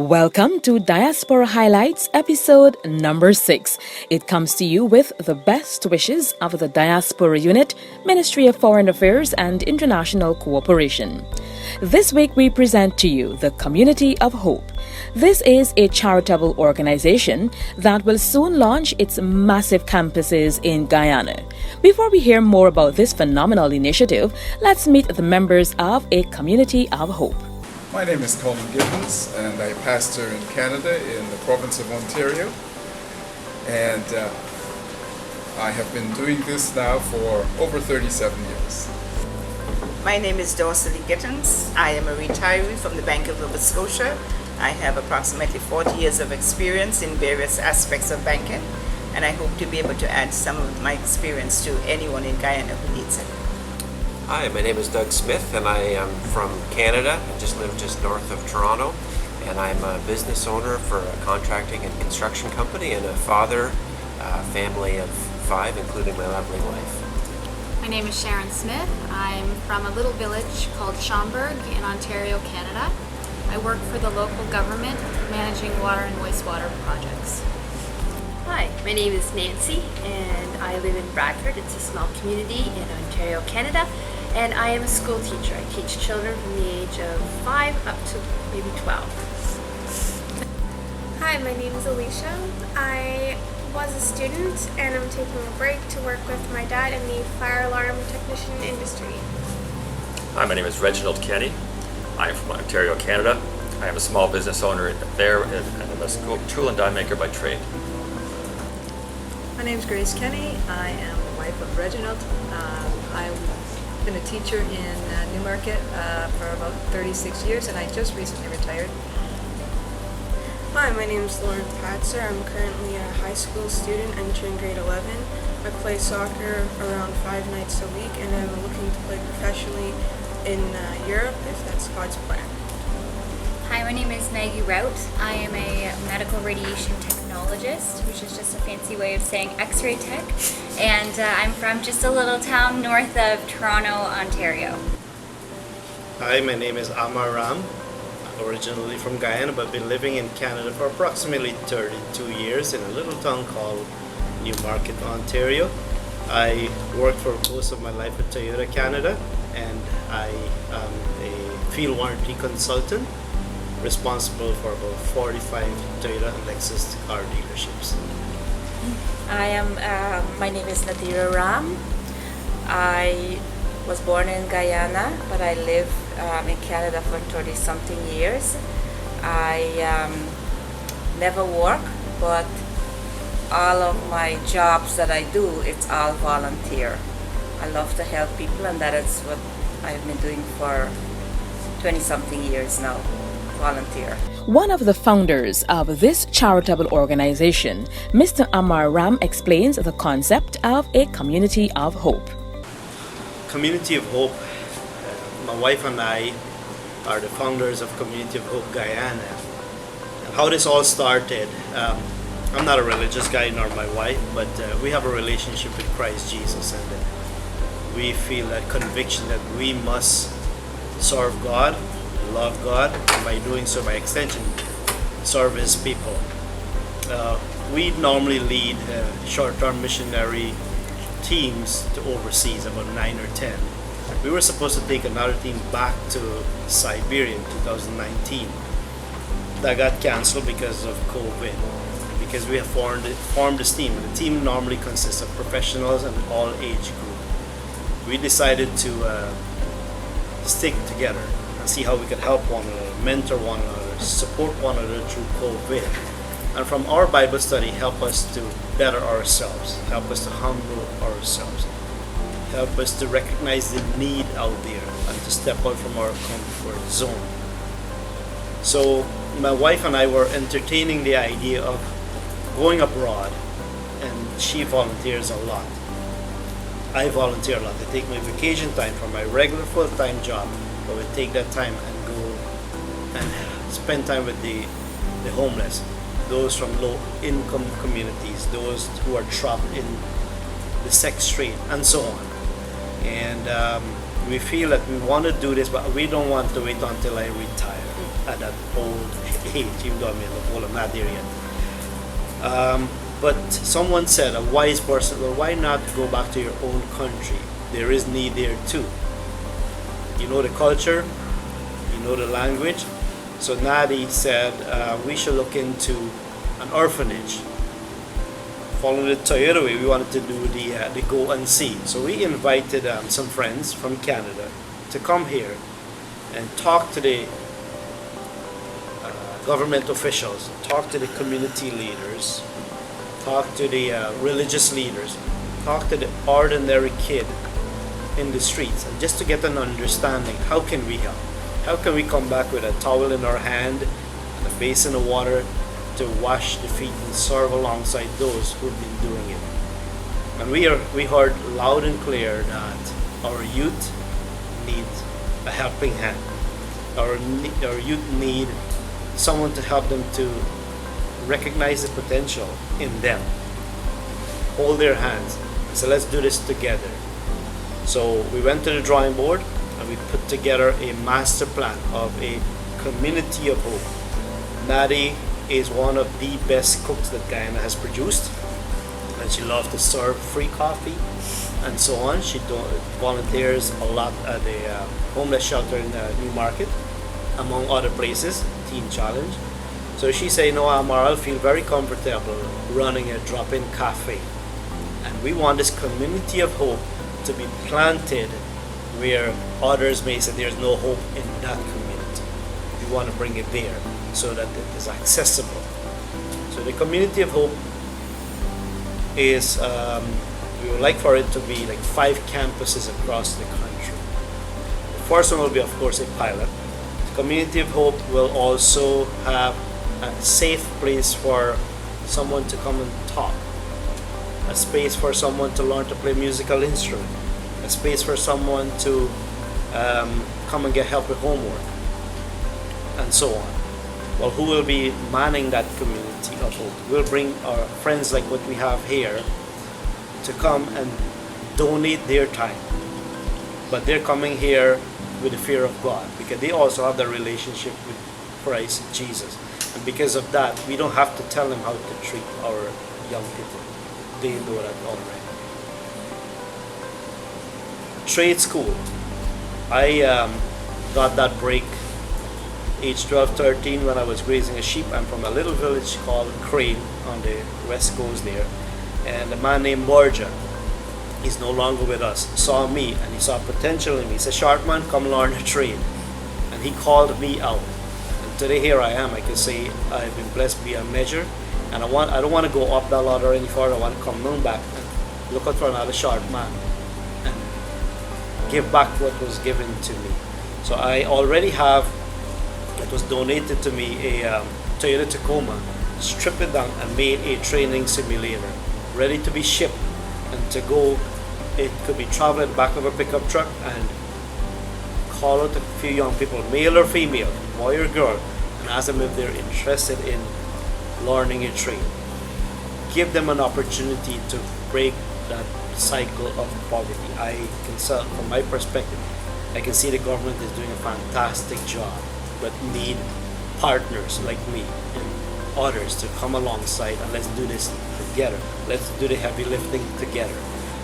Welcome to Diaspora Highlights, episode number 6. It comes to you with the best wishes of the Diaspora Unit, Ministry of Foreign Affairs and International Cooperation. This week we present to you the Community of Hope. This is a charitable organization that will soon launch its massive campuses in Guyana. Before we hear more about this phenomenal initiative, let's meet the members of a Community of Hope. My name is Colin Gibbons, and I pastor in Canada in the province of Ontario. And I have been doing this now for over 37 years. My name is Dorothy Gittins. I am a retiree from the Bank of Nova Scotia. I have approximately 40 years of experience in various aspects of banking, and I hope to be able to add some of my experience to anyone in Guyana who needs it. Hi, my name is Doug Smith, and I am from Canada. I live just north of Toronto, and I'm a business owner for a contracting and construction company and a father, family of 5, including my lovely wife. My name is Sharon Smith. I'm from a little village called Schomberg in Ontario, Canada. I work for the local government managing water and wastewater projects. Hi, my name is Nancy, and I live in Bradford. It's a small community in Ontario, Canada. And I am a school teacher. I teach children from the age of 5 up to maybe 12. Hi, my name is Alicia. I was a student and I'm taking a break to work with my dad in the fire alarm technician industry. Hi, my name is Reginald Kenny. I am from Ontario, Canada. I am a small business owner there and I'm a tool and die maker by trade. My name is Grace Kenny. I am the wife of Reginald. I've been a teacher in Newmarket for about 36 years, and I just recently retired. Hi, my name is Lauren Patzer. I'm currently a high school student entering grade 11. I play soccer around 5 nights a week, and I'm looking to play professionally in Europe if that's God's plan. Hi, my name is Maggie Rout. I am a medical radiation technologist, which is just a fancy way of saying X-ray tech, and I'm from just a little town north of Toronto, Ontario. Hi, my name is Amar Ram, originally from Guyana, but been living in Canada for approximately 32 years in a little town called Newmarket, Ontario. I worked for most of my life at Toyota Canada, and I am a field warranty consultant responsible for about 45 Toyota and Lexus car dealerships. My name is Nadira Ram. I was born in Guyana, but I live in Canada for 30-something years. I never work, but all of my jobs that I do, it's all volunteer. I love to help people, and that is what I've been doing for 20-something years now. Volunteer. One of the founders of this charitable organization, Mr. Amar Ram, explains the concept of a Community of Hope. Community of Hope, my wife and I are the founders of Community of Hope Guyana. And how this all started, I'm not a religious guy nor my wife, but we have a relationship with Christ Jesus, and we feel that conviction that we must serve God, love God, and by doing so, by extension, serve His people. We normally lead short-term missionary teams to overseas, about 9 or 10. We were supposed to take another team back to Siberia in 2019. That got canceled because of COVID, because we have formed this team. The team normally consists of professionals and all age group. We decided to stick together and see how we could help one another, mentor one another, support one another through COVID. And from our Bible study, help us to better ourselves, help us to humble ourselves, help us to recognize the need out there and to step out from our comfort zone. So my wife and I were entertaining the idea of going abroad, and she volunteers a lot. I volunteer a lot. I take my vacation time from my regular full-time job, but we take that time and go and spend time with the homeless, those from low-income communities, those who are trapped in the sex trade, and so on. And we feel that we want to do this, but we don't want to wait until I retire. at that old age, even though I'm not there yet. But someone said, a wise person, well, why not go back to your own country? There is need there too. You know the culture, you know the language. So Nadi said we should look into an orphanage. Following the Toyota way, we wanted to do the go and see. So we invited some friends from Canada to come here and talk to the government officials, talk to the community leaders, talk to the religious leaders, talk to the ordinary kid in the streets, and just to get an understanding, how can we help? How can we come back with a towel in our hand and a basin of water to wash the feet and serve alongside those who've been doing it? And we heard loud and clear that our youth need a helping hand. Our youth need someone to help them to recognize the potential in them, hold their hands. So let's do this together. So we went to the drawing board and we put together a master plan of a community of hope. Nadi is one of the best cooks that Guyana has produced, and she loves to serve free coffee and so on. She volunteers a lot at the homeless shelter in Newmarket, among other places, Teen Challenge. So she said, no, Amar, I feel very comfortable running a drop-in cafe. And we want this community of hope to be planted where others may say there's no hope in that community. We want to bring it there so that it is accessible. So the community of hope is, we would like for it to be like 5 campuses across the country. The first one will be, of course, a pilot. The community of hope will also have a safe place for someone to come and talk, a space for someone to learn to play musical instrument, a space for someone to come and get help with homework, and so on. Well, who will be manning that community of hope? We'll bring our friends like what we have here to come and donate their time. But they're coming here with the fear of God because they also have the relationship with Christ Jesus. And because of that, we don't have to tell them how to treat our young people. They know that already. Trade school. I got that break age 12, 13 when I was grazing a sheep. I'm from a little village called Crane on the west coast there. And a man named Borja, he's no longer with us, saw me and he saw potential in me. He said, "Sharp man, come learn a trade." And he called me out. And today here I am. I can say I've been blessed beyond measure. And I don't want to go up that ladder any further. I want to come down back and look out for another sharp man and give back what was given to me. So I already have, it was donated to me, a Toyota Tacoma, stripped it down and made a training simulator, ready to be shipped and to go. It could be traveling back of a pickup truck and call out a few young people, male or female, boy or girl, and ask them if they're interested in learning a trade. Give them an opportunity to break that cycle of poverty. I can say, from my perspective, I can see the government is doing a fantastic job, but need partners like me and others to come alongside and let's do this together. Let's do the heavy lifting together.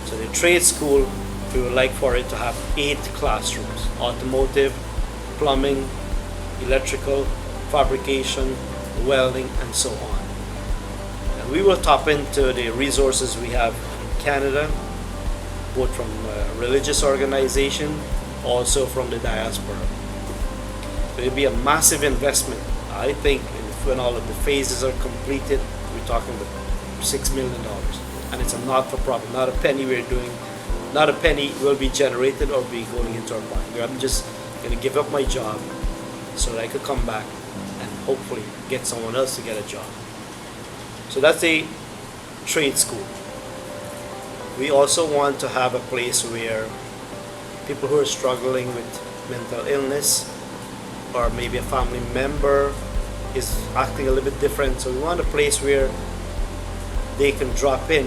So the trade school, we would like for it to have 8 classrooms: automotive, plumbing, electrical, fabrication, welding, and so on. And we will tap into the resources we have in Canada, both from religious organization, also from the diaspora. So it'll be a massive investment. I think when all of the phases are completed, we're talking about $6 million. And it's a not-for-profit, not a penny we're doing, not a penny will be generated or be going into our pocket. I'm just going to give up my job so that I could come back and hopefully get someone else to get a job. So that's a trade school. We also want to have a place where people who are struggling with mental illness or maybe a family member is acting a little bit different. So we want a place where they can drop in,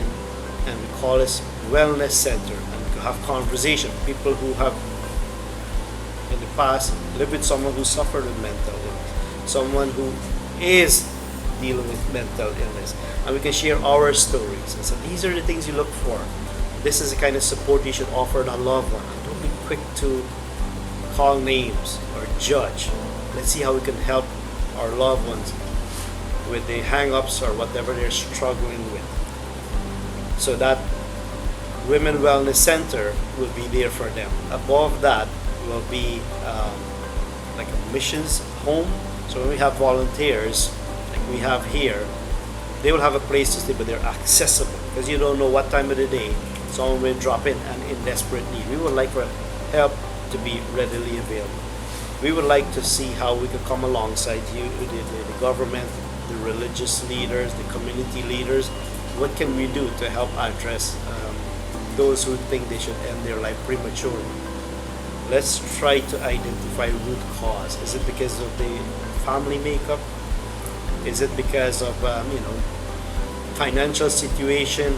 and we call this wellness center, and we can have conversation. People who have in the past lived with someone who suffered with mental illness. someone who is dealing with mental illness, and we can share our stories. And so these are the things you look for. This is the kind of support you should offer a loved one. Don't be quick to call names or judge. Let's see how we can help our loved ones with the hang-ups or whatever they're struggling with. So that Women Wellness Center will be there for them. Above that will be like a missions home. So when we have volunteers, like we have here, they will have a place to stay, but they're accessible because you don't know what time of the day someone will drop in and in desperate need. We would like for help to be readily available. We would like to see how we could come alongside you, the government, the religious leaders, the community leaders. What can we do to help address those who think they should end their life prematurely? Let's try to identify root cause. Is it because of the family makeup? Is it because of financial situation?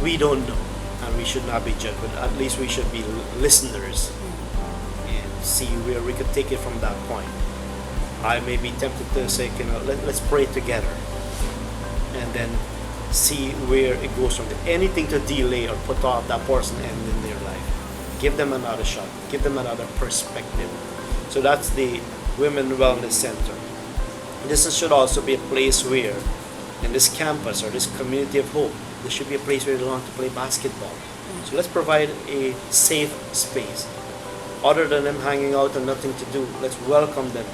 We don't know, and we should not be judged, but at least we should be listeners and see where we could take it from that point. I may be tempted to say, let's pray together and then see where it goes from there. Anything to delay or put off that person end in their life. Give them another shot. Give them another perspective. So that's the Women Wellness Center. This should also be a place where, in this campus or this community of hope, there should be a place where they want to play basketball. So let's provide a safe space. Other than them hanging out and nothing to do, let's welcome them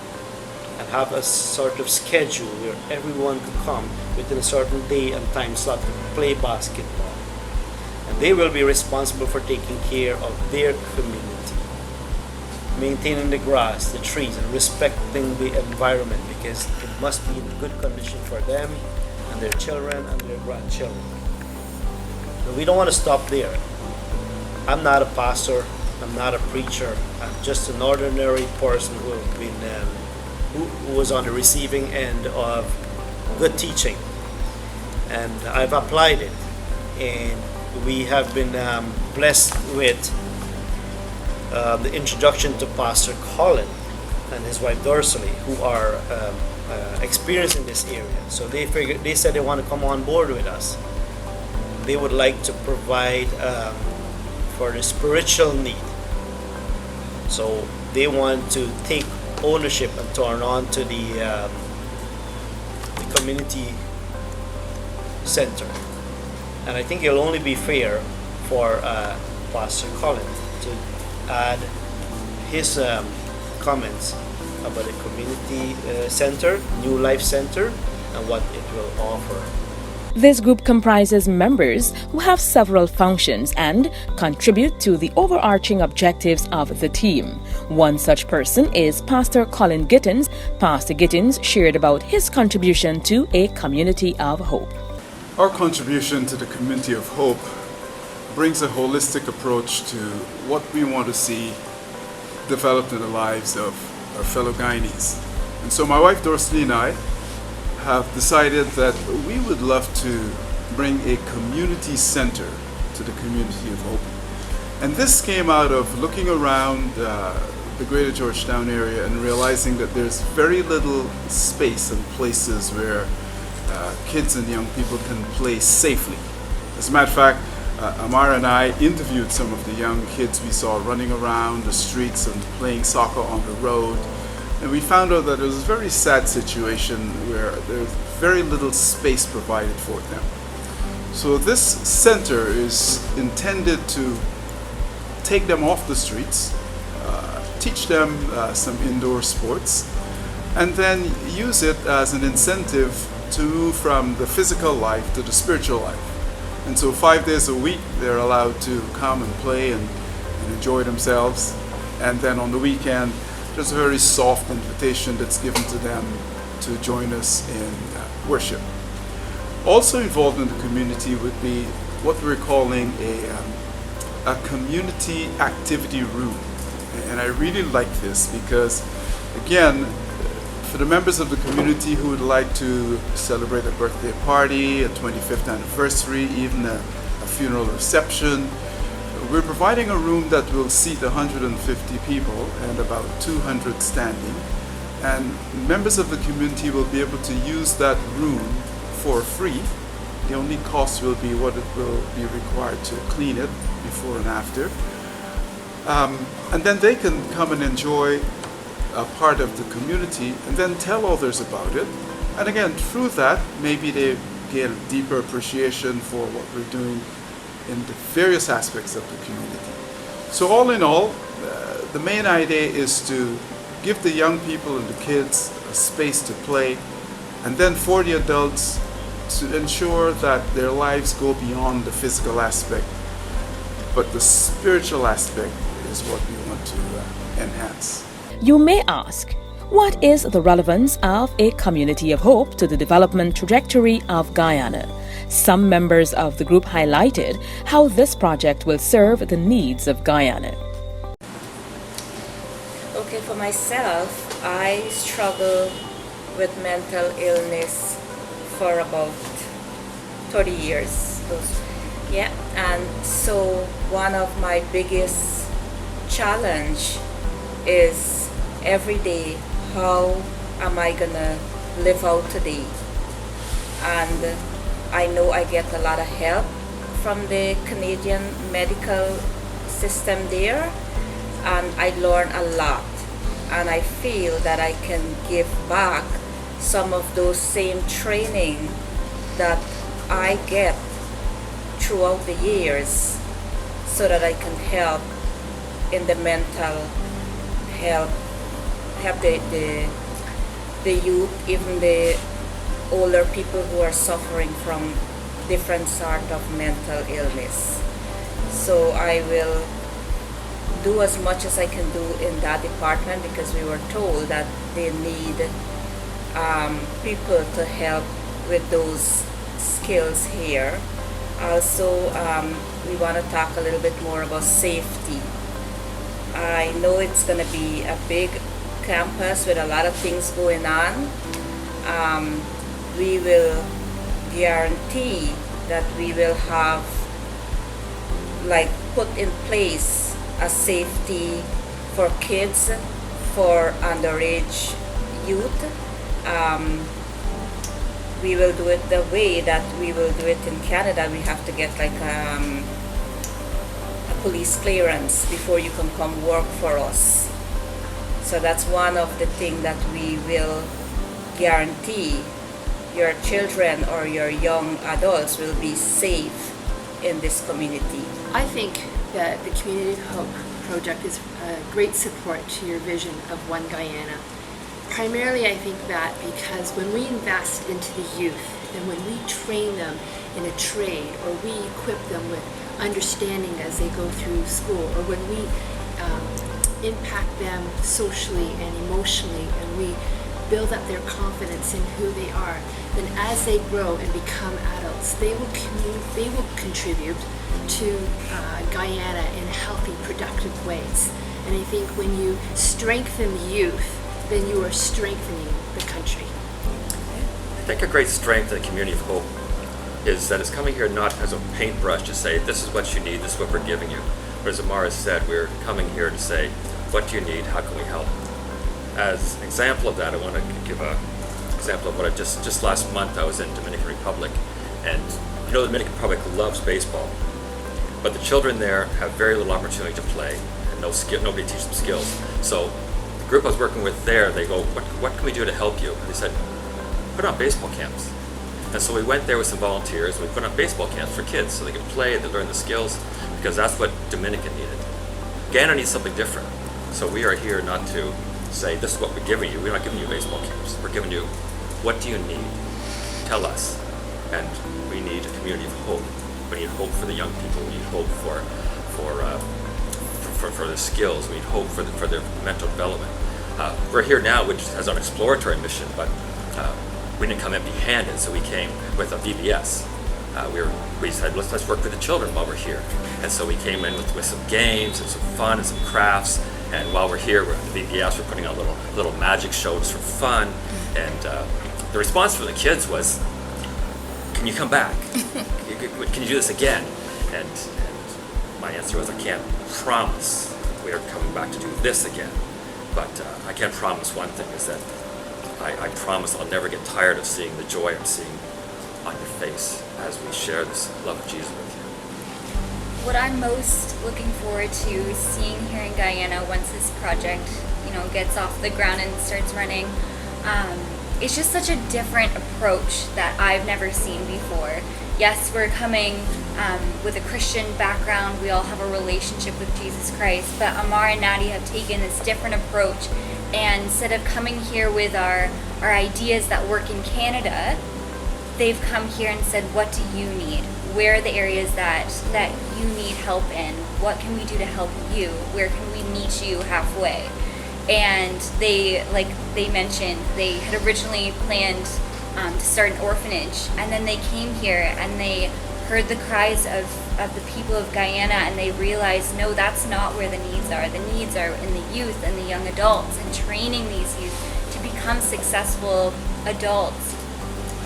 and have a sort of schedule where everyone could come within a certain day and time slot to play basketball. And they will be responsible for taking care of their community, maintaining the grass, the trees, and respecting the environment, because it must be in good condition for them and their children and their grandchildren. But we don't want to stop there. I'm not a pastor, I'm not a preacher, I'm just an ordinary person who have been who was on the receiving end of good teaching, and I've applied it, and we have been blessed with the introduction to Pastor Colin and his wife Dorsley, who are experienced in this area. So they said they want to come on board with us. They would like to provide for the spiritual need. So they want to take ownership and turn on to the community center. And I think it'll only be fair for Pastor Colin to add his comments about the community center, New Life Center, and what it will offer. This group comprises members who have several functions and contribute to the overarching objectives of the team. One such person is Pastor Colin Gittins. Pastor Gittins shared about his contribution to a community of hope. Our contribution to the community of hope brings a holistic approach to what we want to see developed in the lives of our fellow Guyanese. And so my wife Dorsley and I have decided that we would love to bring a community center to the community of hope. And this came out of looking around the greater Georgetown area and realizing that there's very little space and places where kids and young people can play safely. As a matter of fact, Amara and I interviewed some of the young kids we saw running around the streets and playing soccer on the road. And we found out that it was a very sad situation where there's very little space provided for them. So this center is intended to take them off the streets, teach them some indoor sports, and then use it as an incentive to move from the physical life to the spiritual life. And so 5 days a week they're allowed to come and play and enjoy themselves. And then on the weekend, there's a very soft invitation that's given to them to join us in worship. Also involved in the community would be what we're calling a community activity room. And I really like this because, again, for the members of the community who would like to celebrate a birthday party, a 25th anniversary, even a funeral reception, we're providing a room that will seat 150 people and about 200 standing. and members of the community will be able to use that room for free. The only cost will be what it will be required to clean it before and after. And then they can come and enjoy a part of the community and then tell others about it. And again, through that, maybe they gain a deeper appreciation for what we're doing in the various aspects of the community. So all in all, the main idea is to give the young people and the kids a space to play, and then for the adults to ensure that their lives go beyond the physical aspect, but the spiritual aspect is what we want to enhance. You may ask, what is the relevance of a community of hope to the development trajectory of Guyana? Some members of the group highlighted how this project will serve the needs of Guyana. Okay, for myself, I struggle with mental illness for about 30 years. And so one of my biggest challenge is every day, how am I gonna live out today? And I know I get a lot of help from the Canadian medical system there, and I learn a lot. And I feel that I can give back some of those same training that I get throughout the years so that I can help in the mental health, help the youth, even the older people who are suffering from different sort of mental illness. So I will do as much as I can do in that department, because we were told that they need people to help with those skills here. Also, we want to talk a little bit more about safety. I know it's going to be a big campus with a lot of things going on. We will guarantee that we will have, put in place a safety for kids, for underage youth. We will do it the way that we will do it in Canada. We have to get a police clearance before you can come work for us. So that's one of the things that we will guarantee. Your children or your young adults will be safe in this community. I think that the Community of Hope project is a great support to your vision of One Guyana. Primarily, I think that because when we invest into the youth and when we train them in a trade, or we equip them with understanding as they go through school, or when we impact them socially and emotionally, and we build up their confidence in who they are, then as they grow and become adults, they will contribute to Guyana in healthy, productive ways. And I think when you strengthen the youth, then you are strengthening the country. I think a great strength of the Community of Hope is that it's coming here not as a paintbrush to say, this is what you need, this is what we're giving you. But as Amara said, we're coming here to say, what do you need, how can we help? As an example of that, I want to give an example of what I just last month I was in Dominican Republic, and you know the Dominican Republic loves baseball, but the children there have very little opportunity to play, and nobody teaches them skills. So the group I was working with there, they go, what can we do to help you? And they said, put on baseball camps. And so we went there with some volunteers, and we put on baseball camps for kids so they could play, they learn the skills, because that's what Dominican needed. Guyana needs something different. So we are here not to say, this is what we're giving you. We're not giving you baseball camps. We're giving you, what do you need? Tell us. And we need a community of hope. We need hope for the young people. We need hope for the skills. We need hope for their mental development. We're here now, which has an exploratory mission, but we didn't come empty-handed, so we came with a VBS. We said, let's work with the children while we're here. And so we came in with some games and some fun and some crafts. And while we're here, we're at the VBS, we're putting on little magic shows for fun. And the response from the kids was, can you come back? Can you do this again? And my answer was, I can't promise we are coming back to do this again. But I can promise one thing, is that I promise I'll never get tired of seeing the joy I'm seeing on your face as we share this love of Jesus with you. What I'm most looking forward to seeing here in Guyana once this project, gets off the ground and starts running, it's just such a different approach that I've never seen before. Yes, we're coming with a Christian background. We all have a relationship with Jesus Christ, but Amar and Nadi have taken this different approach, and instead of coming here with our ideas that work in Canada, they've come here and said, what do you need? Where are the areas that you need help in? What can we do to help you? Where can we meet you halfway? And they, like they mentioned, they had originally planned to start an orphanage, and then they came here and they heard the cries of the people of Guyana, and they realized, no, that's not where the needs are. The needs are in the youth and the young adults, and training these youth to become successful adults.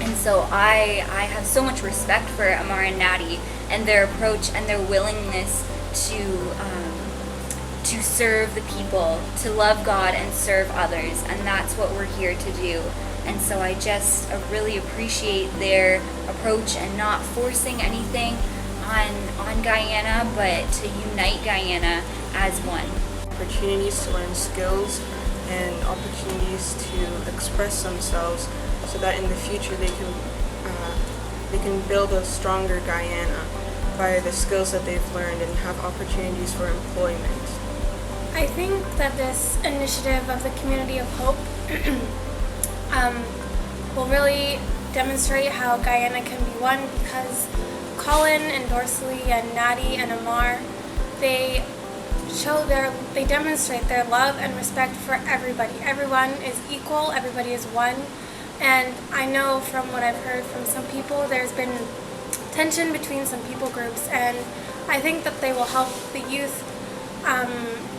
And so I have so much respect for Amar and Nadi and their approach and their willingness to serve the people, to love God and serve others, and that's what we're here to do. And so I just really appreciate their approach and not forcing anything on Guyana, but to unite Guyana as one. Opportunities to learn skills and opportunities to express themselves, so that in the future they can build a stronger Guyana by the skills that they've learned and have opportunities for employment. I think that this initiative of the Community of Hope will really demonstrate how Guyana can be one, because Colin and Dorsley and Nadi and Amar, they demonstrate their love and respect for everybody. Everyone is equal, everybody is one. And I know from what I've heard from some people, there's been tension between some people groups, and I think that they will help the youth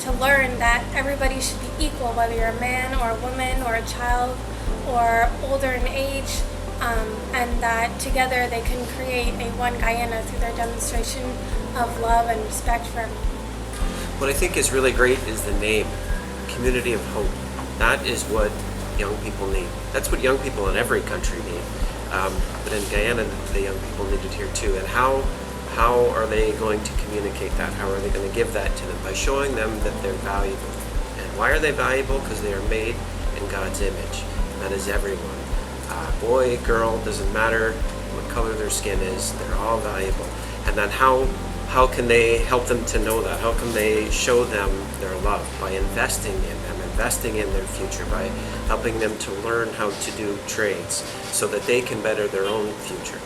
to learn that everybody should be equal, whether you're a man or a woman or a child or older in age, and that together they can create a one Guyana through their demonstration of love and respect for everyone. What I think is really great is the name, Community of Hope. That is what young people need. That's what young people in every country need. But in Guyana, the young people need it here too. And how are they going to communicate that? How are they going to give that to them? By showing them that they're valuable. And why are they valuable? Because they are made in God's image. And that is everyone. Boy, girl, doesn't matter what color their skin is, they're all valuable. And then how can they help them to know that? How can they show them their love? By investing in them, investing in their future, by helping them to learn how to do trades so that they can better their own future.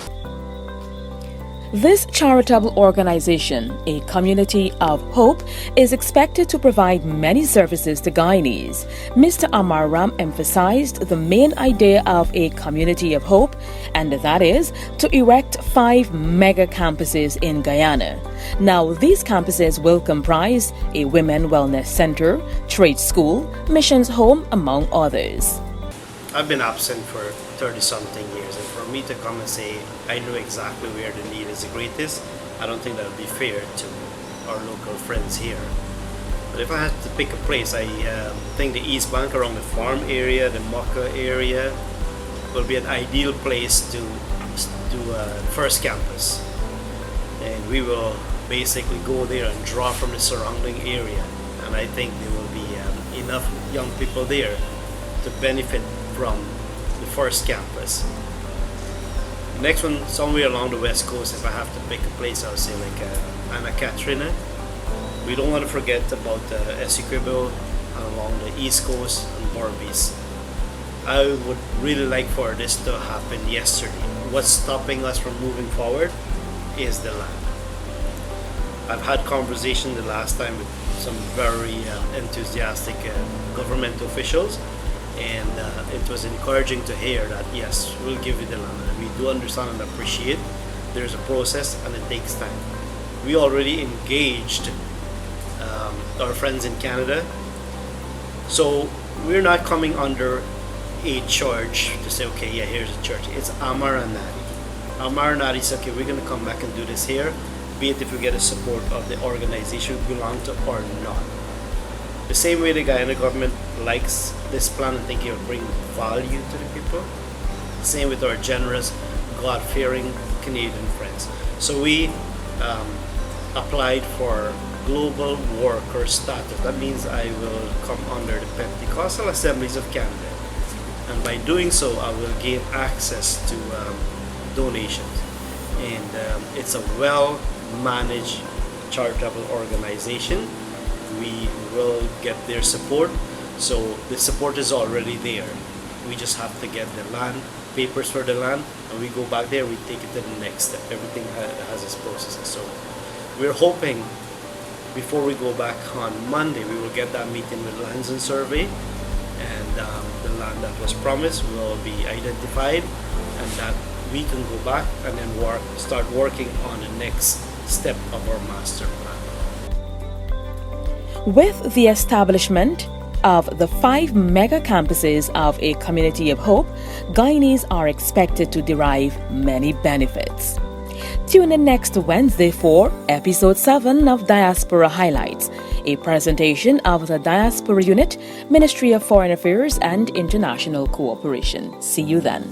This charitable organization, a Community of Hope, is expected to provide many services to Guyanese. Mr. Amar Ram emphasized the main idea of a Community of Hope, and that is to erect 5 mega campuses in Guyana. Now, these campuses will comprise a women wellness center, trade school, missions home, among others. I've been absent for 30-something years, and for me to come and say I know exactly where the need is the greatest, I don't think that would be fair to our local friends here. But if I had to pick a place, I think the East Bank around the farm area, the Mocha area, will be an ideal place to do a first campus. And we will basically go there and draw from the surrounding area. And I think there will be enough young people there to benefit from the first campus. The next one, somewhere along the west coast, if I have to pick a place, I would say like Anna Katrina. We don't want to forget about Essequibo along the east coast and Morbis. I would really like for this to happen yesterday. What's stopping us from moving forward is the land. I've had conversation the last time with some very enthusiastic government officials, and it was encouraging to hear that yes, we'll give you the land. And we do understand and appreciate there's a process and it takes time. We already engaged our friends in Canada, so we're not coming under a charge to say, okay, yeah, here's a church. It's Amar and Nadi. Amar and Nadi said, okay, we're going to come back and do this here, be it if we get the support of the organization we belong to or not. The same way the Guyana government likes this plan and think it will bring value to the people, same with our generous, God-fearing Canadian friends. So we applied for global worker status. That means I will come under the Pentecostal Assemblies of Canada, and by doing so I will gain access to donations. And it's a well-managed charitable organization. We will get their support, so the support is already there. We just have to get the land, papers for the land, and we go back there, we take it to the next step. Everything has its processes. So we're hoping before we go back on Monday, we will get that meeting with Lands and Survey, and the land that was promised will be identified, and that we can go back and then start working on the next step of our master plan. With the establishment of the 5 mega campuses of a Community of Hope, Guyanese are expected to derive many benefits. Tune in next Wednesday for Episode 7 of Diaspora Highlights, a presentation of the Diaspora Unit, Ministry of Foreign Affairs and International Cooperation. See you then.